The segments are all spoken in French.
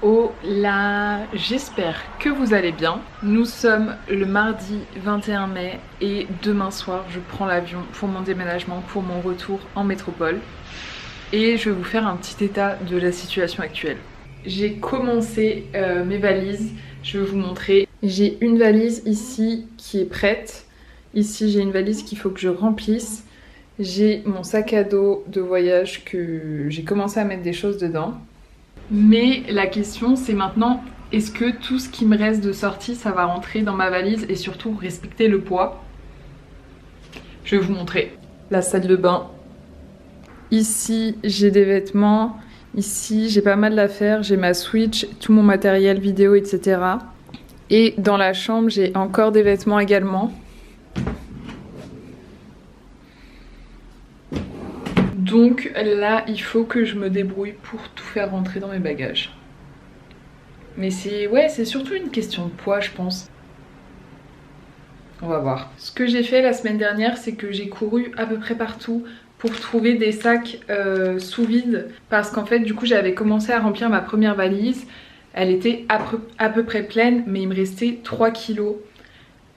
Hola, j'espère que vous allez bien. Nous sommes le mardi 21 mai et demain soir je prends l'avion pour mon déménagement, pour mon retour en métropole. Et je vais vous faire un petit état de la situation actuelle. J'ai commencé mes valises, je vais vous montrer. J'ai une valise ici qui est prête. Ici j'ai une valise qu'il faut que je remplisse. J'ai mon sac à dos de voyage que j'ai commencé à mettre des choses dedans. Mais la question c'est maintenant, est-ce que tout ce qui me reste de sortie ça va rentrer dans ma valise et surtout respecter le poids? Je vais vous montrer. La salle de bain. Ici j'ai des vêtements. Ici j'ai pas mal d'affaires. J'ai ma Switch, tout mon matériel vidéo, etc. Et dans la chambre j'ai encore des vêtements également. Donc là, il faut que je me débrouille pour tout faire rentrer dans mes bagages. Mais c'est surtout une question de poids, je pense. On va voir. Ce que j'ai fait la semaine dernière, c'est que j'ai couru à peu près partout pour trouver des sacs sous vide. Parce qu'en fait, du coup, j'avais commencé à remplir ma première valise. Elle était à peu près pleine, mais il me restait 3 kilos.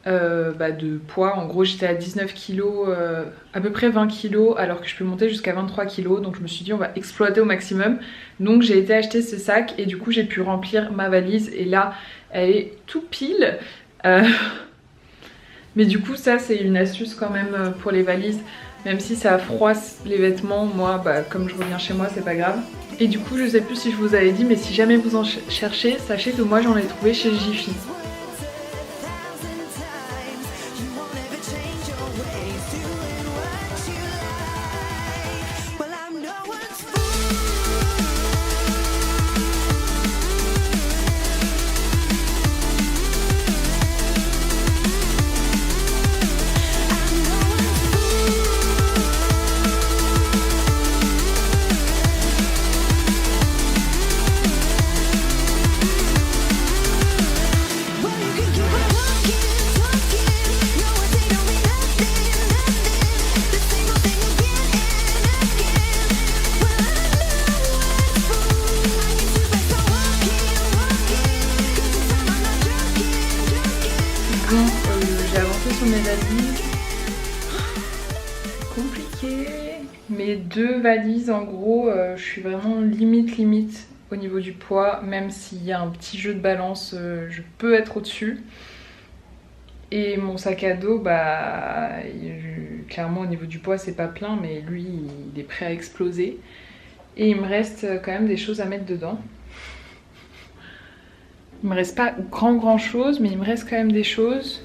De poids. En gros j'étais à 19 kilos, à peu près 20 kilos, alors que je peux monter jusqu'à 23 kilos. Donc je me suis dit on va exploiter au maximum. Donc j'ai été acheter ce sac et du coup j'ai pu remplir ma valise. Et là elle est tout pile. Mais du coup ça c'est une astuce quand même pour les valises. Même si ça froisse les vêtements, moi comme je reviens chez moi c'est pas grave. Et du coup je sais plus si je vous avais dit, mais si jamais vous en cherchez, sachez que moi j'en ai trouvé chez Jiffy. J'ai avancé sur mes valises. Compliqué. Mes deux valises en gros, je suis vraiment limite au niveau du poids. Même s'il y a un petit jeu de balance, je peux être au-dessus. Et mon sac à dos, clairement au niveau du poids c'est pas plein, mais lui il est prêt à exploser. Et il me reste quand même des choses à mettre dedans. Il me reste pas grand chose, mais il me reste quand même des choses.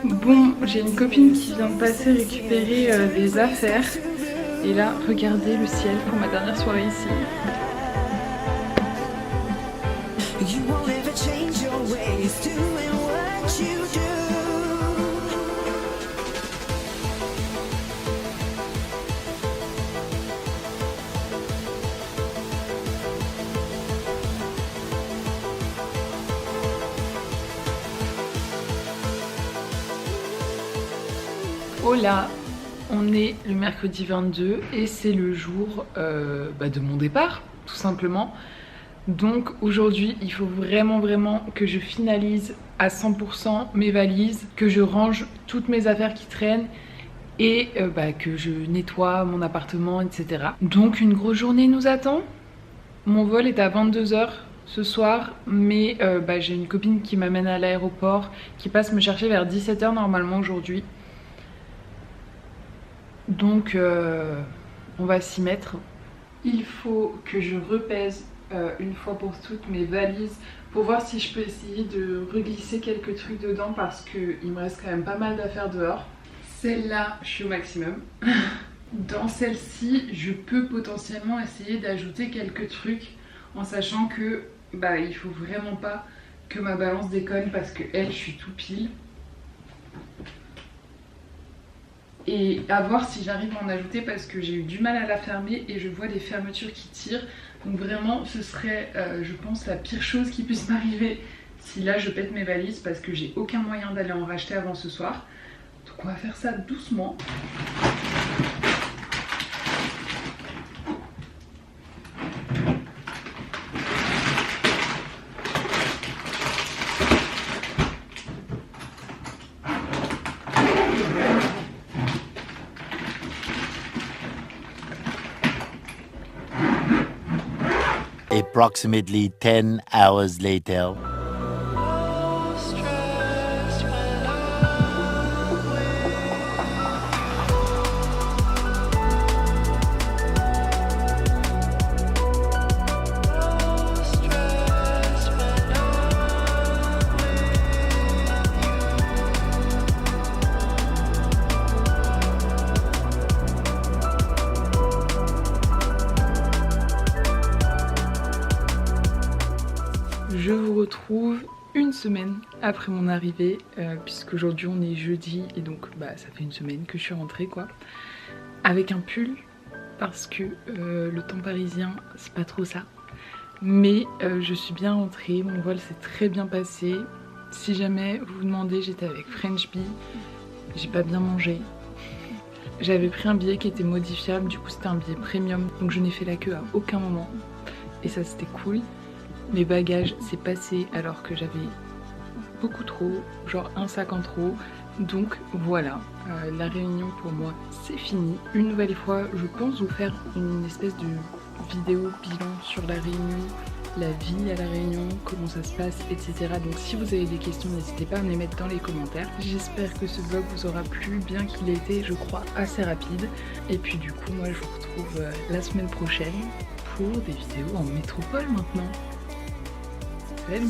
Bon, j'ai une copine qui vient de passer récupérer des affaires. Et là, regardez le ciel pour ma dernière soirée ici. Hola, on est le mercredi 22 et c'est le jour de mon départ, tout simplement. Donc aujourd'hui, il faut vraiment que je finalise à 100% mes valises, que je range toutes mes affaires qui traînent et que je nettoie mon appartement, etc. Donc une grosse journée nous attend. Mon vol est à 22 h ce soir, mais j'ai une copine qui m'amène à l'aéroport, qui passe me chercher vers 17 h normalement aujourd'hui. Donc on va s'y mettre. Il faut que je repèse une fois pour toutes mes valises pour voir si je peux essayer de reglisser quelques trucs dedans parce qu'il me reste quand même pas mal d'affaires dehors. Celle-là, je suis au maximum. Dans celle-ci, je peux potentiellement essayer d'ajouter quelques trucs en sachant que il faut vraiment pas que ma balance déconne parce que elle, je suis tout pile. Et à voir si j'arrive à en ajouter parce que j'ai eu du mal à la fermer et je vois des fermetures qui tirent. Donc vraiment ce serait je pense la pire chose qui puisse m'arriver si là je pète mes valises parce que j'ai aucun moyen d'aller en racheter avant ce soir. Donc on va faire ça doucement. Approximately 10 hours later. Je vous retrouve une semaine après mon arrivée, puisque aujourd'hui on est jeudi et donc ça fait une semaine que je suis rentrée quoi. Avec un pull parce que le temps parisien c'est pas trop ça. Mais je suis bien rentrée, mon vol s'est très bien passé. Si jamais vous vous demandez, j'étais avec French Bee, j'ai pas bien mangé. J'avais pris un billet qui était modifiable, du coup c'était un billet premium, donc je n'ai fait la queue à aucun moment. Et ça c'était cool. Mes bagages s'est passé alors que j'avais beaucoup trop, genre un sac en trop. Donc voilà, la réunion pour moi c'est fini. Une nouvelle fois, je pense vous faire une espèce de vidéo bilan sur la réunion, la vie à la réunion, comment ça se passe, etc. Donc si vous avez des questions, n'hésitez pas à me les mettre dans les commentaires. J'espère que ce vlog vous aura plu, bien qu'il ait été, je crois, assez rapide. Et puis du coup, moi je vous retrouve la semaine prochaine pour des vidéos en métropole maintenant. Salut!